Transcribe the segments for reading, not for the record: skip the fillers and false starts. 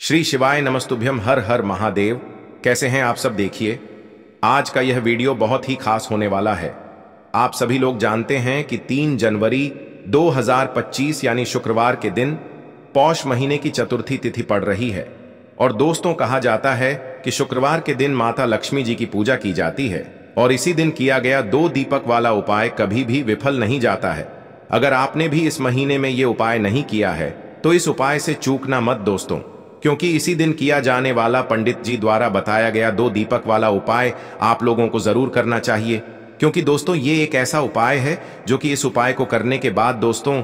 श्री शिवाय नमस्तुभ्यम। हर हर महादेव। कैसे हैं आप सब? देखिए, आज का यह वीडियो बहुत ही खास होने वाला है। आप सभी लोग जानते हैं कि 3 जनवरी 2025 यानी शुक्रवार के दिन पौष महीने की चतुर्थी तिथि पड़ रही है। और दोस्तों, कहा जाता है कि शुक्रवार के दिन माता लक्ष्मी जी की पूजा की जाती है और इसी दिन किया गया 2 दीपक वाला उपाय कभी भी विफल नहीं जाता है। अगर आपने भी इस महीने में ये उपाय नहीं किया है तो इस उपाय से चूकना मत दोस्तों, क्योंकि इसी दिन किया जाने वाला पंडित जी द्वारा बताया गया 2 दीपक वाला उपाय आप लोगों को जरूर करना चाहिए। क्योंकि दोस्तों, ये एक ऐसा उपाय है जो कि इस उपाय को करने के बाद दोस्तों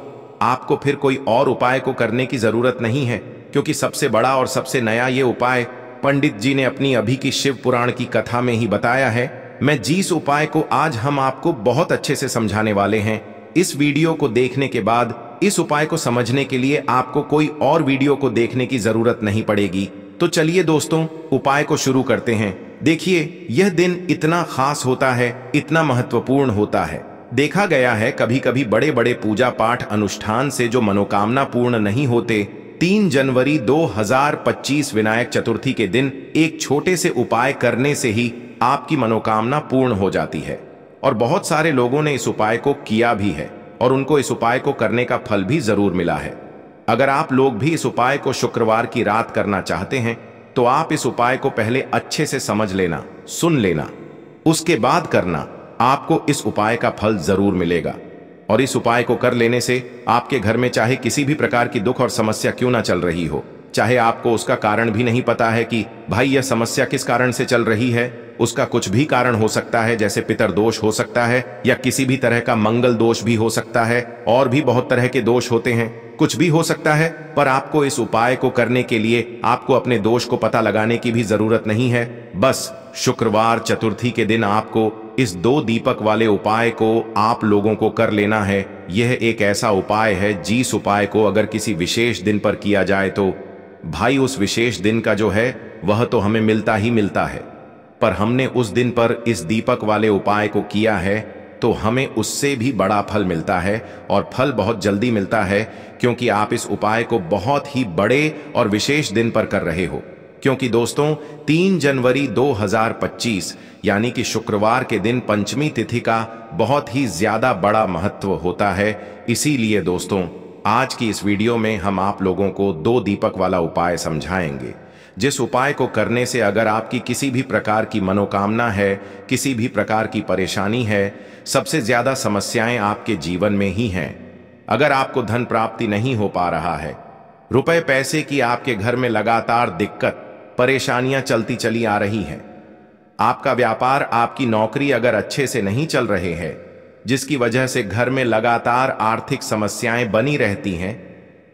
आपको फिर कोई और उपाय को करने की जरूरत नहीं है, क्योंकि सबसे बड़ा और सबसे नया ये उपाय पंडित जी ने अपनी अभी की शिव पुराण की कथा में ही बताया है। मैं जिस उपाय को आज हम आपको बहुत अच्छे से समझाने वाले हैं, इस वीडियो को देखने के बाद इस उपाय को समझने के लिए आपको कोई और वीडियो को देखने की जरूरत नहीं पड़ेगी। तो चलिए दोस्तों, उपाय को शुरू करते हैं। देखिए, यह दिन इतना खास होता है, इतना महत्वपूर्ण होता है। देखा गया है कभी कभी बड़े बड़े पूजा पाठ अनुष्ठान से जो मनोकामना पूर्ण नहीं होते, 3 जनवरी 2025 विनायक चतुर्थी के दिन एक छोटे से उपाय करने से ही आपकी मनोकामना पूर्ण हो जाती है। और बहुत सारे लोगों ने इस उपाय को किया भी है और उनको इस उपाय को करने का फल भी जरूर मिला है। अगर आप लोग भी इस उपाय को शुक्रवार की रात करना चाहते हैं तो आप इस उपाय को पहले अच्छे से समझ लेना, सुन लेना, उसके बाद करना। आपको इस उपाय का फल जरूर मिलेगा। और इस उपाय को कर लेने से आपके घर में चाहे किसी भी प्रकार की दुख और समस्या क्यों ना चल रही हो, चाहे आपको उसका कारण भी नहीं पता है कि भाई यह समस्या किस कारण से चल रही है, उसका कुछ भी कारण हो सकता है, जैसे पितर दोष हो सकता है या किसी भी तरह का मंगल दोष भी हो सकता है, और भी बहुत तरह के दोष होते हैं, कुछ भी हो सकता है। पर आपको इस उपाय को करने के लिए आपको अपने दोष को पता लगाने की भी जरूरत नहीं है। बस शुक्रवार चतुर्थी के दिन आपको इस 2 दीपक वाले उपाय को आप लोगों को कर लेना है। यह एक ऐसा उपाय है जिस उपाय को अगर किसी विशेष दिन पर किया जाए तो भाई उस विशेष दिन का जो है वह तो हमें मिलता ही मिलता है। पर हमने उस दिन पर इस दीपक वाले उपाय को किया है तो हमें उससे भी बड़ा फल मिलता है, और फल बहुत जल्दी मिलता है, क्योंकि आप इस उपाय को बहुत ही बड़े और विशेष दिन पर कर रहे हो। क्योंकि दोस्तों, 3 जनवरी 2025 यानी कि शुक्रवार के दिन पंचमी तिथि का बहुत ही ज्यादा बड़ा महत्व होता है। इसीलिए दोस्तों, आज की इस वीडियो में हम आप लोगों को 2 दीपक वाला उपाय समझाएंगे, जिस उपाय को करने से अगर आपकी किसी भी प्रकार की मनोकामना है, किसी भी प्रकार की परेशानी है, सबसे ज्यादा समस्याएं आपके जीवन में ही हैं। अगर आपको धन प्राप्ति नहीं हो पा रहा है, रुपए पैसे की आपके घर में लगातार दिक्कत परेशानियां चलती चली आ रही हैं, आपका व्यापार, आपकी नौकरी अगर अच्छे से नहीं चल रहे हैं, जिसकी वजह से घर में लगातार आर्थिक समस्याएं बनी रहती हैं,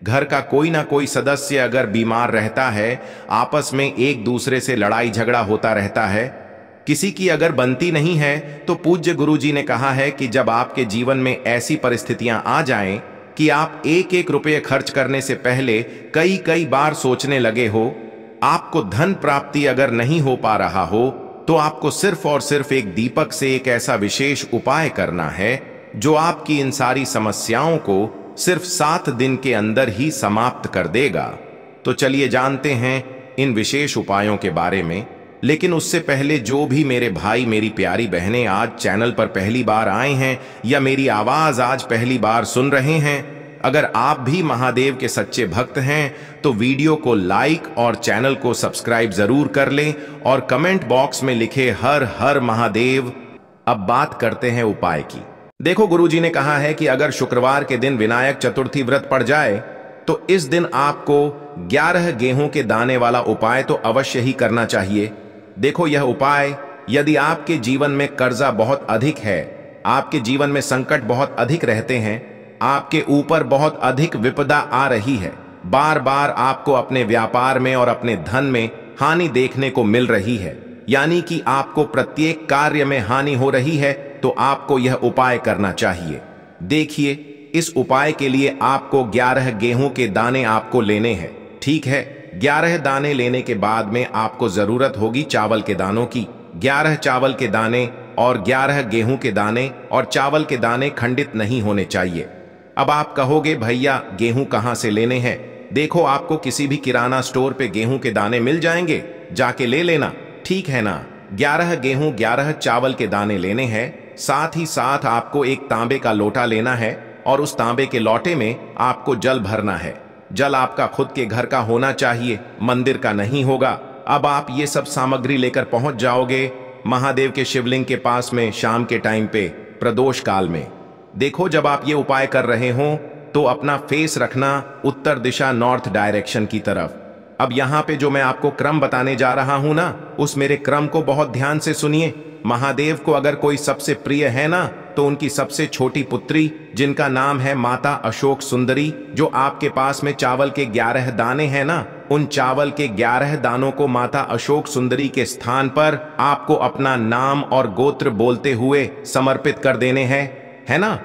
घर का कोई ना कोई सदस्य अगर बीमार रहता है, आपस में एक दूसरे से लड़ाई झगड़ा होता रहता है, किसी की अगर बनती नहीं है, तो पूज्य गुरुजी ने कहा है कि जब आपके जीवन में ऐसी परिस्थितियां आ जाएं कि आप एक एक रुपये खर्च करने से पहले कई कई बार सोचने लगे हो, आपको धन प्राप्ति अगर नहीं हो पा रहा हो, तो आपको सिर्फ और सिर्फ एक दीपक से एक ऐसा विशेष उपाय करना है जो आपकी इन सारी समस्याओं को सिर्फ 7 दिन के अंदर ही समाप्त कर देगा। तो चलिए जानते हैं इन विशेष उपायों के बारे में। लेकिन उससे पहले जो भी मेरे भाई, मेरी प्यारी बहनें आज चैनल पर पहली बार आए हैं या मेरी आवाज आज पहली बार सुन रहे हैं, अगर आप भी महादेव के सच्चे भक्त हैं तो वीडियो को लाइक और चैनल को सब्सक्राइब जरूर कर लें और कमेंट बॉक्स में लिखे हर हर महादेव। अब बात करते हैं उपाय की। देखो, गुरुजी ने कहा है कि अगर शुक्रवार के दिन विनायक चतुर्थी व्रत पड़ जाए तो इस दिन आपको 11 गेहूं के दाने वाला उपाय तो अवश्य ही करना चाहिए। देखो, यह उपाय यदि आपके जीवन में कर्जा बहुत अधिक है, आपके जीवन में संकट बहुत अधिक रहते हैं, आपके ऊपर बहुत अधिक विपदा आ रही है, बार बार आपको अपने व्यापार में और अपने धन में हानि देखने को मिल रही है, यानी कि आपको प्रत्येक कार्य में हानि हो रही है, तो आपको यह उपाय करना चाहिए। देखिए, इस उपाय के लिए आपको 11 गेहूं के दाने आपको लेने हैं। ठीक है, 11 दाने लेने के बाद में आपको जरूरत होगी चावल के दानों की। 11 चावल के दाने और 11 गेहूं के दाने, और चावल के दाने खंडित नहीं होने चाहिए। अब आप कहोगे भैया गेहूं कहां से लेने हैं? देखो आपको किसी भी किराना स्टोर पे गेहूं के दाने मिल जाएंगे, जाके ले लेना, ठीक है ना। 11 गेहूं 11 चावल के दाने लेने हैं। साथ ही साथ आपको एक तांबे का लोटा लेना है और उस तांबे के लोटे में आपको जल भरना है। जल आपका खुद के घर का होना चाहिए, मंदिर का नहीं होगा। अब आप ये सब सामग्री लेकर पहुंच जाओगे महादेव के शिवलिंग के पास में शाम के टाइम पे प्रदोष काल में। देखो जब आप ये उपाय कर रहे हो तो अपना फेस रखना उत्तर दिशा नॉर्थ डायरेक्शन की तरफ। अब यहाँ पे जो मैं आपको क्रम बताने जा रहा हूं ना, उस मेरे क्रम को बहुत ध्यान से सुनिए। महादेव को अगर कोई सबसे प्रिय है ना, तो उनकी सबसे छोटी पुत्री जिनका नाम है माता अशोक सुंदरी, जो आपके पास में चावल के 11 दाने हैं ना, उन चावल के 11 दानों को माता अशोक सुंदरी के स्थान पर आपको अपना नाम और गोत्र बोलते हुए समर्पित कर देने हैं, है ना।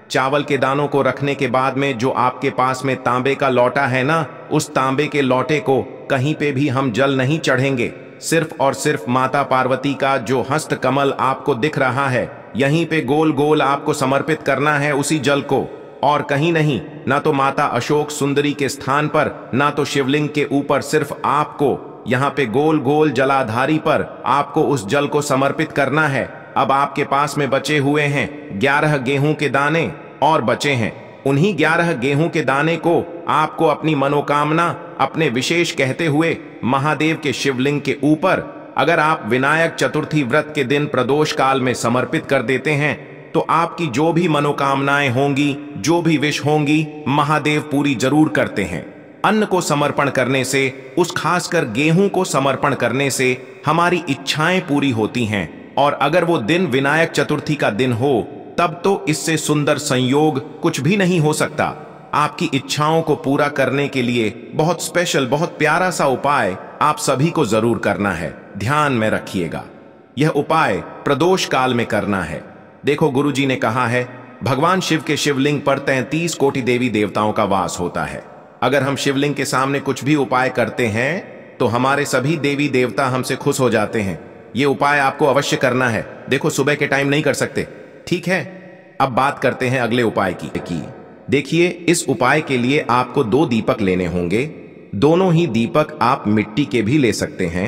चावल के दानों को रखने के बाद में जो आपके पास में तांबे का लोटा है ना, उस तांबे के लोटे को कहीं पे भी हम जल नहीं चढ़ेंगे। सिर्फ और सिर्फ माता पार्वती का जो हस्त कमल आपको दिख रहा है, यहीं पे गोल गोल आपको समर्पित करना है उसी जल को, और कहीं नहीं। ना तो माता अशोक सुंदरी के स्थान पर, ना तो शिवलिंग के ऊपर, सिर्फ आपको यहाँ पे गोल गोल जलाधारी पर आपको उस जल को समर्पित करना है। अब आपके पास में बचे हुए हैं 11 गेहूं के दाने और बचे हैं। उन्हीं 11 गेहूं के दाने को आपको अपनी मनोकामना अपने विशेष कहते हुए महादेव के शिवलिंग के ऊपर, अगर आप विनायक चतुर्थी व्रत के दिन प्रदोष काल में समर्पित कर देते हैं, तो आपकी जो भी मनोकामनाएं होंगी, जो भी विश होंगी, महादेव पूरी जरूर करते हैं। अन्न को समर्पण करने से, उस खासकर गेहूं को समर्पण करने से हमारी इच्छाएं पूरी होती हैं। और अगर वो दिन विनायक चतुर्थी का दिन हो, तब तो इससे सुंदर संयोग कुछ भी नहीं हो सकता। आपकी इच्छाओं को पूरा करने के लिए बहुत स्पेशल, बहुत प्यारा सा उपाय आप सभी को जरूर करना है। ध्यान में रखिएगा, यह उपाय प्रदोष काल में करना है। देखो गुरुजी ने कहा है, भगवान शिव के शिवलिंग पर 33 कोटि देवी देवताओं का वास होता है। अगर हम शिवलिंग के सामने कुछ भी उपाय करते हैं तो हमारे सभी देवी देवता हमसे खुश हो जाते हैं। ये उपाय आपको अवश्य करना है। देखो सुबह के टाइम नहीं कर सकते, ठीक है। अब बात करते हैं अगले उपाय की। देखिए, इस उपाय के लिए आपको 2 दीपक लेने होंगे। दोनों ही दीपक आप मिट्टी के भी ले सकते हैं,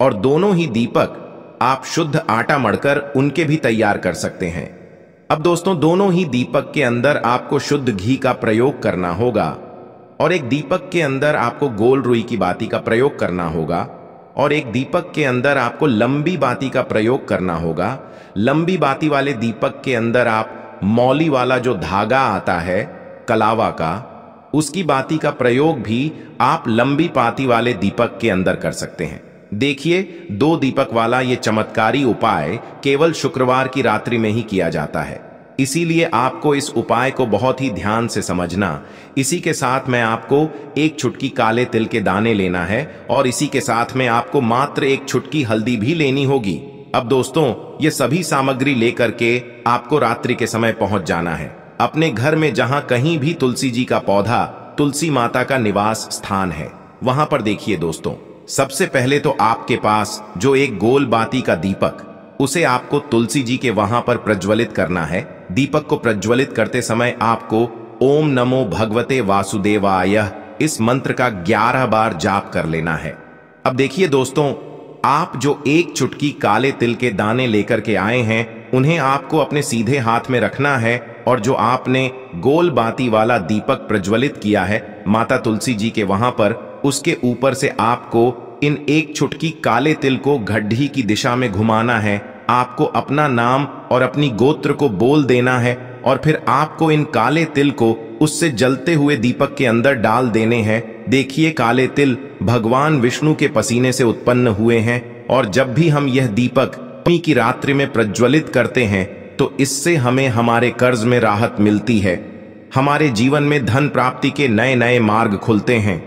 और दोनों ही दीपक आप शुद्ध आटा मढ़कर उनके भी तैयार कर सकते हैं। अब दोस्तों, दोनों ही दीपक के अंदर आपको शुद्ध घी का प्रयोग करना होगा, और एक दीपक के अंदर आपको गोल रुई की बाती का प्रयोग करना होगा, और एक दीपक के अंदर आपको लंबी बाती का प्रयोग करना होगा। लंबी बाती वाले दीपक के अंदर आप मौली वाला जो धागा आता है कलावा का, उसकी बाती का प्रयोग भी आप लंबी बाती वाले दीपक के अंदर कर सकते हैं। देखिए, 2 दीपक वाला ये चमत्कारी उपाय केवल शुक्रवार की रात्रि में ही किया जाता है, इसीलिए आपको इस उपाय को बहुत ही ध्यान से समझना। इसी के साथ में आपको 1 चुटकी काले तिल के दाने लेना है, और इसी के साथ में आपको मात्र 1 चुटकी हल्दी भी लेनी होगी। अब दोस्तों, ये सभी सामग्री लेकर के आपको रात्रि के समय पहुंच जाना है अपने घर में, जहां कहीं भी तुलसी जी का पौधा, तुलसी माता का निवास स्थान है, वहां पर। देखिए दोस्तों, सबसे पहले तो आपके पास जो एक गोल बाती का दीपक, उसे आपको तुलसी जी के वहां पर प्रज्वलित करना है। दीपक को प्रज्वलित करते समय आपको ओम नमो भगवते वासुदेवाय इस मंत्र का 11 बार जाप कर लेना है। अब देखिए दोस्तों, आप जो 1 चुटकी काले तिल के दाने लेकर के आए हैं, उन्हें आपको अपने सीधे हाथ में रखना है, और जो आपने गोल बाती वाला दीपक प्रज्वलित किया है माता तुलसी जी के वहां पर, उसके ऊपर से आपको इन 1 चुटकी काले तिल को गड्ढी की दिशा में घुमाना है। आपको अपना नाम और अपनी गोत्र को बोल देना है, और फिर आपको इन काले तिल को उससे जलते हुए दीपक के अंदर डाल देने हैं। देखिए, काले तिल भगवान विष्णु के पसीने से उत्पन्न हुए हैं, और जब भी हम यह दीपक नवमी की रात्रि में प्रज्वलित करते हैं, तो इससे हमें हमारे कर्ज में राहत मिलती है, हमारे जीवन में धन प्राप्ति के नए नए मार्ग खुलते हैं।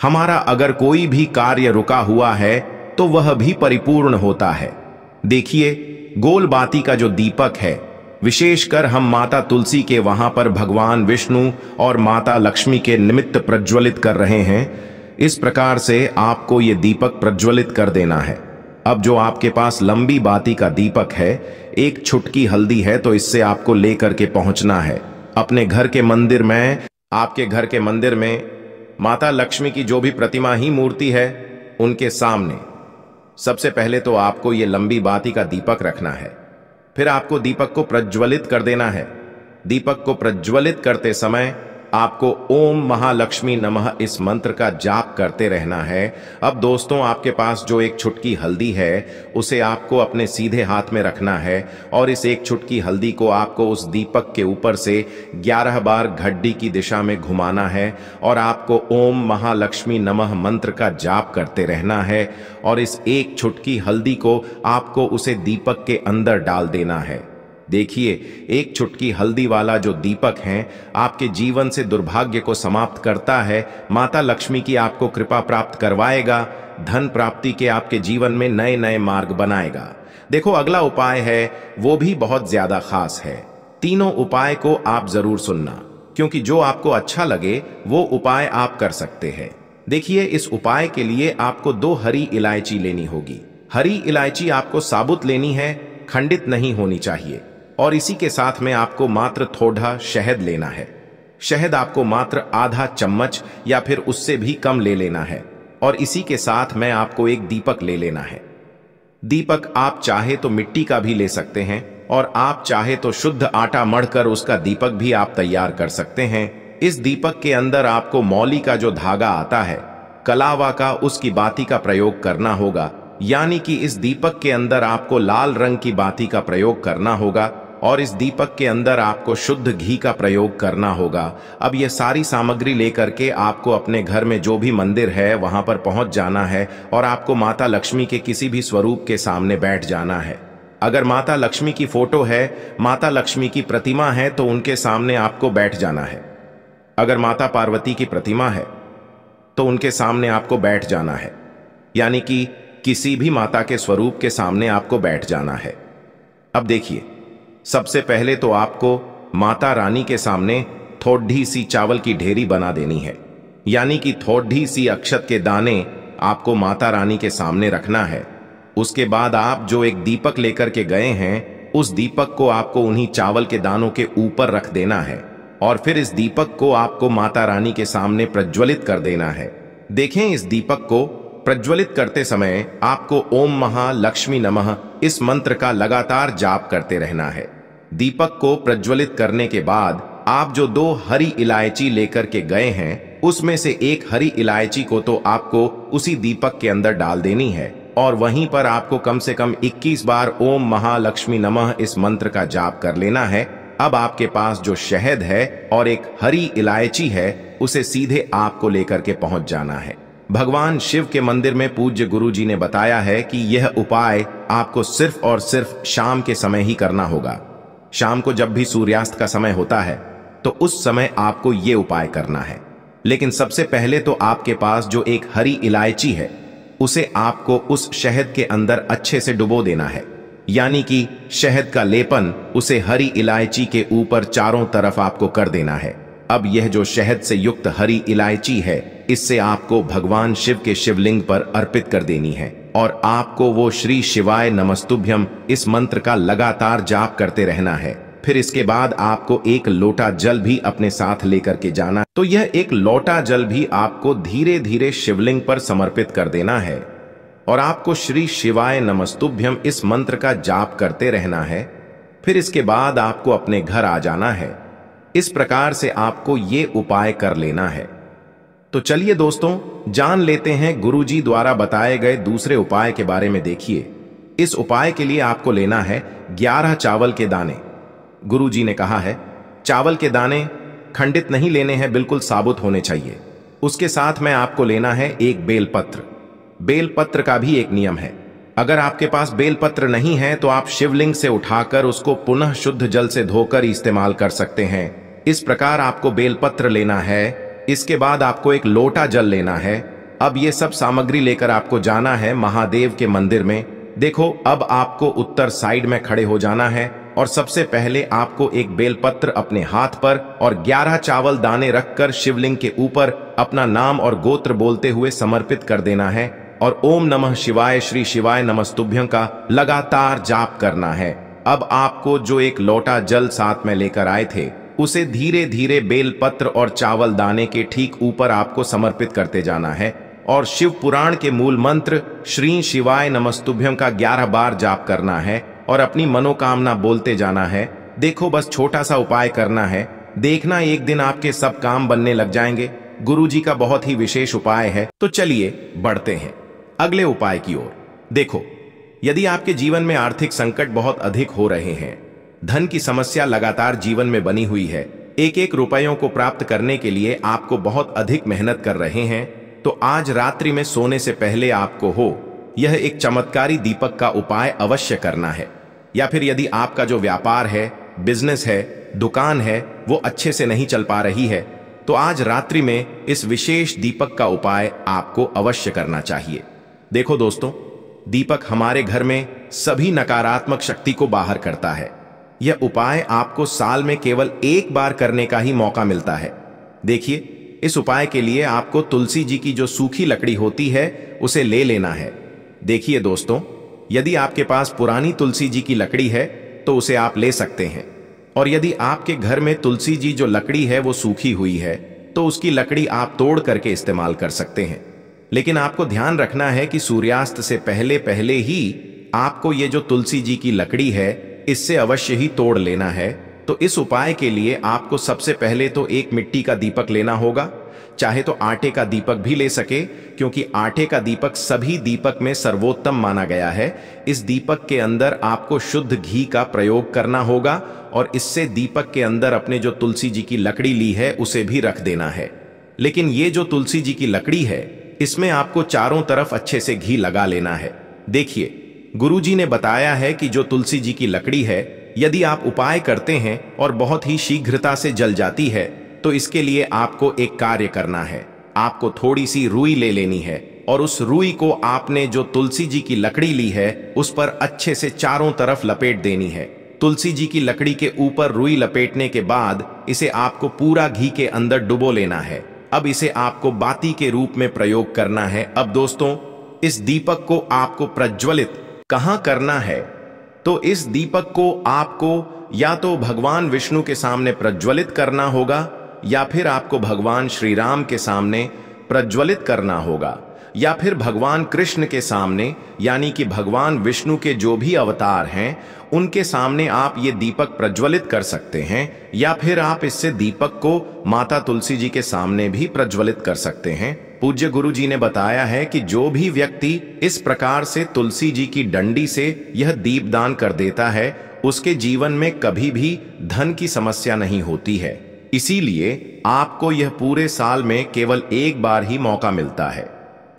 हमारा अगर कोई भी कार्य रुका हुआ है तो वह भी परिपूर्ण होता है। देखिए, गोल बाती का जो दीपक है, विशेषकर हम माता तुलसी के वहां पर भगवान विष्णु और माता लक्ष्मी के निमित्त प्रज्वलित कर रहे हैं। इस प्रकार से आपको ये दीपक प्रज्वलित कर देना है। अब जो आपके पास लंबी बाती का दीपक है, 1 चुटकी हल्दी है, तो इससे आपको लेकर के पहुंचना है अपने घर के मंदिर में। आपके घर के मंदिर में माता लक्ष्मी की जो भी प्रतिमा ही मूर्ति है उनके सामने सबसे पहले तो आपको ये लंबी बाती का दीपक रखना है। फिर आपको दीपक को प्रज्वलित कर देना है। दीपक को प्रज्वलित करते समय आपको ओम महालक्ष्मी नमः इस मंत्र का जाप करते रहना है। अब दोस्तों, आपके पास जो एक चुटकी हल्दी है उसे आपको अपने सीधे हाथ में रखना है और इस एक चुटकी हल्दी को आपको उस दीपक के ऊपर से 11 बार घड्डी की दिशा में घुमाना है और आपको ओम महालक्ष्मी नमः मंत्र का जाप करते रहना है और इस एक चुटकी हल्दी को आपको उसे दीपक के अंदर डाल देना है। देखिए, एक चुटकी हल्दी वाला जो दीपक है आपके जीवन से दुर्भाग्य को समाप्त करता है, माता लक्ष्मी की आपको कृपा प्राप्त करवाएगा, धन प्राप्ति के आपके जीवन में नए नए मार्ग बनाएगा। देखो, अगला उपाय है वो भी बहुत ज्यादा खास है। तीनों उपाय को आप जरूर सुनना, क्योंकि जो आपको अच्छा लगे वो उपाय आप कर सकते हैं। देखिए, इस उपाय के लिए आपको 2 हरी इलायची लेनी होगी। हरी इलायची आपको साबुत लेनी है, खंडित नहीं होनी चाहिए। और इसी के साथ में आपको मात्र थोड़ा शहद लेना है। शहद आपको मात्र आधा चम्मच या फिर उससे भी कम ले लेना है। और इसी के साथ में आपको एक दीपक ले लेना है। दीपक आप चाहे तो मिट्टी का भी ले सकते हैं और आप चाहे तो शुद्ध आटा मढ़कर उसका दीपक भी आप तैयार कर सकते हैं। इस दीपक के अंदर आपको मौली का जो धागा आता है, कलावा का, उसकी बाती का प्रयोग करना होगा। यानी कि इस दीपक के अंदर आपको लाल रंग की बाती का प्रयोग करना होगा और इस दीपक के अंदर आपको शुद्ध घी का प्रयोग करना होगा। अब ये सारी सामग्री लेकर के आपको अपने घर में जो भी मंदिर है वहां पर पहुंच जाना है और आपको माता लक्ष्मी के किसी भी स्वरूप के सामने बैठ जाना है। अगर माता लक्ष्मी की फोटो है, माता लक्ष्मी की प्रतिमा है तो उनके सामने आपको बैठ जाना है। अगर माता पार्वती की प्रतिमा है तो उनके सामने आपको बैठ जाना है। यानी कि किसी भी माता के स्वरूप के सामने आपको बैठ जाना है। अब देखिए, सबसे पहले तो आपको माता रानी के सामने थोड़ी सी चावल की ढेरी बना देनी है। यानी कि थोड़ी सी अक्षत के दाने आपको माता रानी के सामने रखना है। उसके बाद आप जो एक दीपक लेकर के गए हैं, उस दीपक को आपको उन्हीं चावल के दानों के ऊपर रख देना है और फिर इस दीपक को आपको माता रानी के सामने प्रज्वलित कर देना है। देखें, इस दीपक को प्रज्वलित करते समय आपको ओम महालक्ष्मी नमः इस मंत्र का लगातार जाप करते रहना है। दीपक को प्रज्वलित करने के बाद आप जो 2 हरी इलायची लेकर के गए हैं, उसमें से एक हरी इलायची को तो आपको उसी दीपक के अंदर डाल देनी है और वहीं पर आपको कम से कम 21 बार ओम महालक्ष्मी नमः इस मंत्र का जाप कर लेना है। अब आपके पास जो शहद है और एक हरी इलायची है, उसे सीधे आपको लेकर के पहुंच जाना है। भगवान शिव के मंदिर में पूज्य गुरु जी ने बताया है कि यह उपाय आपको सिर्फ और सिर्फ शाम के समय ही करना होगा। शाम को जब भी सूर्यास्त का समय होता है तो उस समय आपको यह उपाय करना है। लेकिन सबसे पहले तो आपके पास जो एक हरी इलायची है उसे आपको उस शहद के अंदर अच्छे से डुबो देना है। यानी कि शहद का लेपन उसे हरी इलायची के ऊपर चारों तरफ आपको कर देना है। अब यह जो शहद से युक्त हरी इलायची है, इससे आपको भगवान शिव के शिवलिंग पर अर्पित कर देनी है और आपको वो श्री शिवाय नमस्तुभ्यम इस मंत्र का लगातार जाप करते रहना है। फिर इसके बाद आपको एक लोटा जल भी अपने साथ लेकर के जाना। तो यह एक लोटा जल भी आपको धीरे धीरे शिवलिंग पर समर्पित कर देना है और आपको श्री शिवाय नमस्तुभ्यम इस मंत्र का जाप करते रहना है। फिर इसके बाद आपको अपने घर आ जाना है। इस प्रकार से आपको ये उपाय कर लेना है। तो चलिए दोस्तों, जान लेते हैं गुरुजी द्वारा बताए गए दूसरे उपाय के बारे में। देखिए, इस उपाय के लिए आपको लेना है 11 चावल के दाने। गुरुजी ने कहा है चावल के दाने खंडित नहीं लेने हैं, बिल्कुल साबुत होने चाहिए। उसके साथ में आपको लेना है एक बेलपत्र। बेलपत्र का भी एक नियम है, अगर आपके पास बेलपत्र नहीं है तो आप शिवलिंग से उठाकर उसको पुनः शुद्ध जल से धोकर इस्तेमाल कर सकते हैं। इस प्रकार आपको बेलपत्र लेना है। इसके बाद आपको एक लोटा जल लेना है। अब ये सब सामग्री लेकर आपको जाना है महादेव के मंदिर में। देखो, अब आपको उत्तर साइड में खड़े हो जाना है और सबसे पहले आपको एक बेलपत्र अपने हाथ पर और 11 चावल दाने रखकर शिवलिंग के ऊपर अपना नाम और गोत्र बोलते हुए समर्पित कर देना है और ओम नमः शिवाय श्री शिवाय नमस्तुभ्यं का लगातार जाप करना है। अब आपको जो एक लोटा जल साथ में लेकर आए थे उसे धीरे धीरे बेलपत्र और चावल दाने के ठीक ऊपर आपको समर्पित करते जाना है और शिव पुराण के मूल मंत्र श्री शिवाय नमस्तुभ्यम का 11 बार जाप करना है और अपनी मनोकामना बोलते जाना है। देखो, बस छोटा सा उपाय करना है, देखना एक दिन आपके सब काम बनने लग जाएंगे। गुरुजी का बहुत ही विशेष उपाय है। तो चलिए बढ़ते हैं अगले उपाय की ओर। देखो, यदि आपके जीवन में आर्थिक संकट बहुत अधिक हो रहे हैं, धन की समस्या लगातार जीवन में बनी हुई है, एक एक रुपयों को प्राप्त करने के लिए आपको बहुत अधिक मेहनत कर रहे हैं, तो आज रात्रि में सोने से पहले आपको यह एक चमत्कारी दीपक का उपाय अवश्य करना है। या फिर यदि आपका जो व्यापार है, बिजनेस है, दुकान है, वो अच्छे से नहीं चल पा रही है, तो आज रात्रि में इस विशेष दीपक का उपाय आपको अवश्य करना चाहिए। देखो दोस्तों, दीपक हमारे घर में सभी नकारात्मक शक्ति को बाहर करता है। यह उपाय आपको साल में केवल एक बार करने का ही मौका मिलता है। देखिए, इस उपाय के लिए आपको तुलसी जी की जो सूखी लकड़ी होती है उसे ले लेना है। देखिए दोस्तों, यदि आपके पास पुरानी तुलसी जी की लकड़ी है तो उसे आप ले सकते हैं, और यदि आपके घर में तुलसी जी जो लकड़ी है वो सूखी हुई है तो उसकी लकड़ी आप तोड़ करके इस्तेमाल कर सकते हैं। लेकिन आपको ध्यान रखना है कि सूर्यास्त से पहले पहले ही आपको ये जो तुलसी जी की लकड़ी है इससे अवश्य ही तोड़ लेना है। तो इस उपाय के लिए आपको सबसे पहले तो एक मिट्टी का दीपक लेना होगा, चाहे तो आटे का दीपक भी ले सके, क्योंकि आटे का दीपक सभी दीपक में सर्वोत्तम माना गया है। इस दीपक के अंदर आपको शुद्ध घी का प्रयोग करना होगा और इससे दीपक के अंदर अपने जो तुलसी जी की लकड़ी ली है उसे भी रख देना है। लेकिन ये जो तुलसी जी की लकड़ी है इसमें आपको चारों तरफ अच्छे से घी लगा लेना है। देखिए, गुरुजी ने बताया है कि जो तुलसी जी की लकड़ी है यदि आप उपाय करते हैं और बहुत ही शीघ्रता से जल जाती है, तो इसके लिए आपको एक कार्य करना है। आपको थोड़ी सी रुई ले लेनी है और उस रुई को आपने जो तुलसी जी की लकड़ी ली है उस पर अच्छे से चारों तरफ लपेट देनी है। तुलसी जी की लकड़ी के ऊपर रुई लपेटने के बाद इसे आपको पूरा घी के अंदर डुबो लेना है। अब इसे आपको बाती के रूप में प्रयोग करना है। अब दोस्तों, इस दीपक को आपको प्रज्वलित कहां करना है? तो इस दीपक को आपको या तो भगवान विष्णु के सामने प्रज्वलित करना होगा, या फिर आपको भगवान श्री राम के सामने प्रज्वलित करना होगा, या फिर भगवान कृष्ण के सामने, यानी कि भगवान विष्णु के जो भी अवतार हैं उनके सामने आप ये दीपक प्रज्वलित कर सकते हैं, या फिर आप इससे दीपक को माता तुलसी जी के सामने भी प्रज्वलित कर सकते हैं। पूज्य गुरु जी ने बताया है कि जो भी व्यक्ति इस प्रकार से तुलसी जी की डंडी से यह दीपदान कर देता है उसके जीवन में कभी भी धन की समस्या नहीं होती है। इसीलिए आपको यह पूरे साल में केवल एक बार ही मौका मिलता है।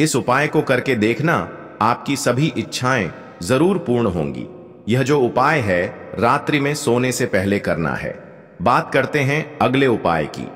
इस उपाय को करके देखना, आपकी सभी इच्छाएं जरूर पूर्ण होंगी। यह जो उपाय है रात्रि में सोने से पहले करना है। बात करते हैं अगले उपाय की।